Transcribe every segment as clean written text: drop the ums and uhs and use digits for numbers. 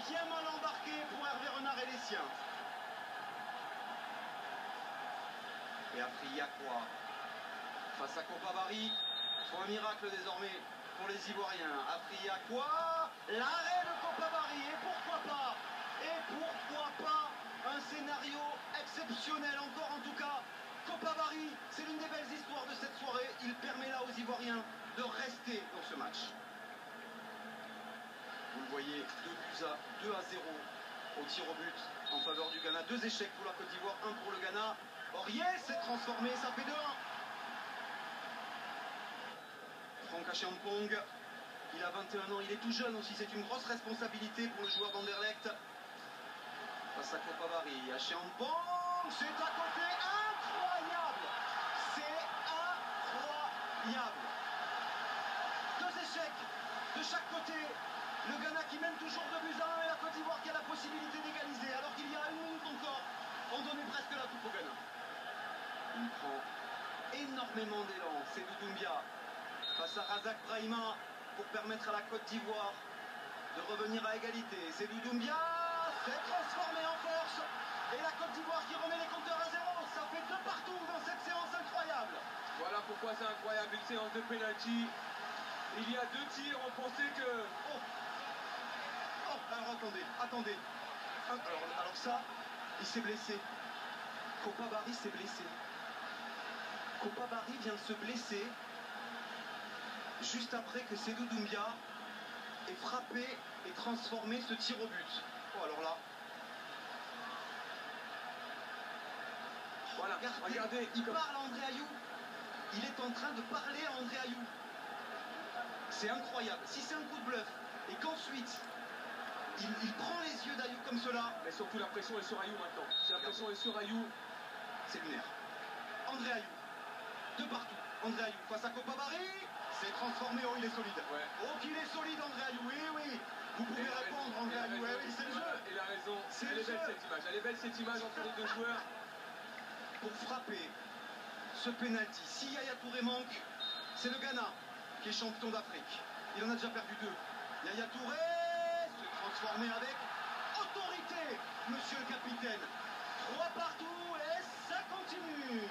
bien mal embarqué pour Hervé Renard et les siens. Et Afriya quoi face à Kopabari. Faut un miracle désormais pour les Ivoiriens. Afriya quoi l'arrêt de Kopabari. Et pourquoi pas un scénario exceptionnel encore en tout cas. Kopabari, c'est l'une des belles histoires de cette soirée. Il permet là aux Ivoiriens de rester dans ce match. Vous le voyez, 2 à 0 au tir au but en faveur du Ghana. 2 échecs pour la Côte d'Ivoire, 1 pour le Ghana. Aurier s'est transformé, ça fait 2-1. Franck Acheampong, il a 21 ans, il est tout jeune aussi. C'est une grosse responsabilité pour le joueur d'Anderlecht. Face à Kopabari, Acheampong, c'est à côté, incroyable. C'est incroyable. 2 échecs de chaque côté. Le Ghana qui mène toujours 2-1 et la Côte d'Ivoire qui a la possibilité d'égaliser. Alors qu'il y a 1 minute encore, on donnait presque la coupe au Ghana. Il prend énormément d'élan. C'est Doumbia face à Razak Brahima pour permettre à la Côte d'Ivoire de revenir à égalité. C'est Doumbia, c'est transformé en force. Et la Côte d'Ivoire qui remet les compteurs à 0. Ça fait 2 partout dans cette séance incroyable. Voilà pourquoi c'est incroyable, une séance de pénalty. Il y a 2 tirs, on pensait que... Alors attendez. Alors ça, il s'est blessé. Kopabari s'est blessé. Kopabari vient de se blesser juste après que Seydou Doumbia ait frappé et transformé ce tir au but. Oh alors là. Voilà, regardez. Il parle à André Ayew. Il est en train de parler à André Ayew. C'est incroyable. Si c'est un coup de bluff et qu'ensuite il prend les yeux d'Ayew comme cela. Mais surtout la pression est sur Ayew maintenant. Si la pression est sur Ayew, c'est lunaire. André Ayew. De partout. André Ayew face à Kopabari. C'est transformé. Oh, il est solide. Ouais. Oh, qu'il est solide, André Ayew. Oui. Vous pouvez répondre, André Ayew. Oui, c'est le jeu. Il a raison. Elle est belle cette image. Elle est belle cette image entre les 2 joueurs. Pour frapper ce penalty. Si Yaya Touré manque, c'est le Ghana qui est champion d'Afrique. Il en a déjà perdu 2. Yaya Touré se transformé avec autorité, monsieur le capitaine. 3 partout et ça continue.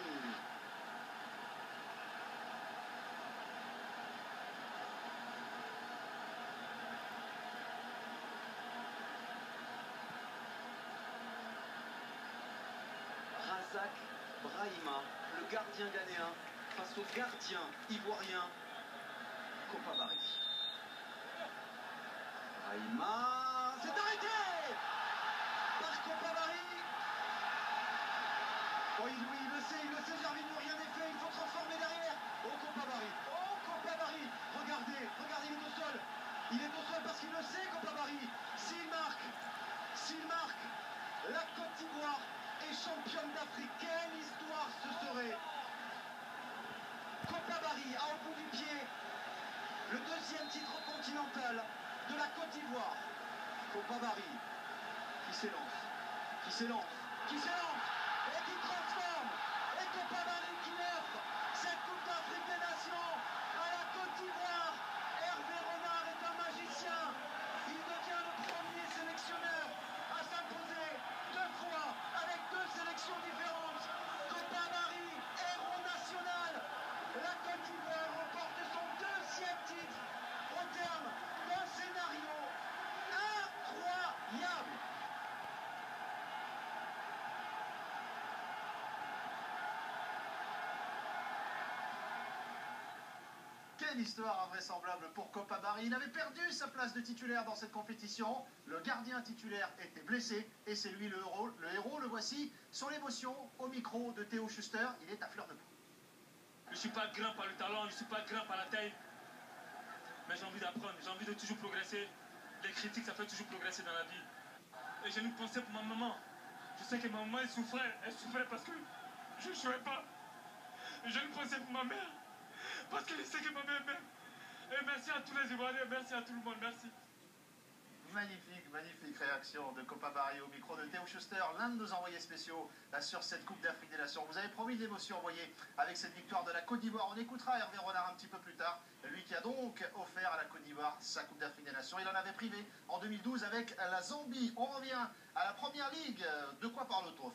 Razak Brahima, le gardien ghanéen, face au gardien ivoirien Kopabari. Brahima, c'est arrêté par Kopabari. Oh, oui, il le sait, Gervinho, rien n'est fait, il faut transformer derrière. Oh, Kopabari, regardez, il est au sol. Il est au sol parce qu'il le sait, Kopabari. S'il marque, la Côte d'Ivoire est championne d'Afrique. Quelle histoire ce serait. Kopabari a au bout du pied le 2e titre continental de la Côte d'Ivoire. Kopabari qui s'élance et qui transforme. Et Kopabari qui offre cette Coupe d'Afrique des Nations à la Côte d'Ivoire. Hervé Renard est un magicien. Il devient le premier sélectionneur à s'imposer 2 fois avec 2 sélections différentes. Kopabari, héros national. La Côte d'Ivoire remporte son 2e titre au terme d'un scénario incroyable. Quelle histoire invraisemblable pour Kopabari. Il avait perdu sa place de titulaire dans cette compétition. Le gardien titulaire était blessé et c'est lui le héros. Le voici, son émotion au micro de Théo Schuster. Il est à fleur de peau. Je ne suis pas grand par le talent, je ne suis pas grand par la taille. Mais j'ai envie d'apprendre, j'ai envie de toujours progresser. Les critiques, ça fait toujours progresser dans la vie. Et j'ai une pensée pour ma maman. Je sais que ma maman, elle souffrait parce que je ne jouais pas. J'ai une pensée pour ma mère. Parce que je sais que ma mère m'aime. Et merci à tous les Ivoiriens, merci à tout le monde, merci. magnifique réaction de Kopa Barry au micro de Théo Schuster, l'un de nos envoyés spéciaux sur cette Coupe d'Afrique des Nations. Vous avez promis de l'émotion, envoyée avec cette victoire de la Côte d'Ivoire. On écoutera Hervé Renard un petit peu plus tard, lui qui a donc offert à la Côte d'Ivoire sa Coupe d'Afrique des Nations. Il en avait privé en 2012 avec la Zambie. On revient à la Première Ligue. De quoi parle-t-on?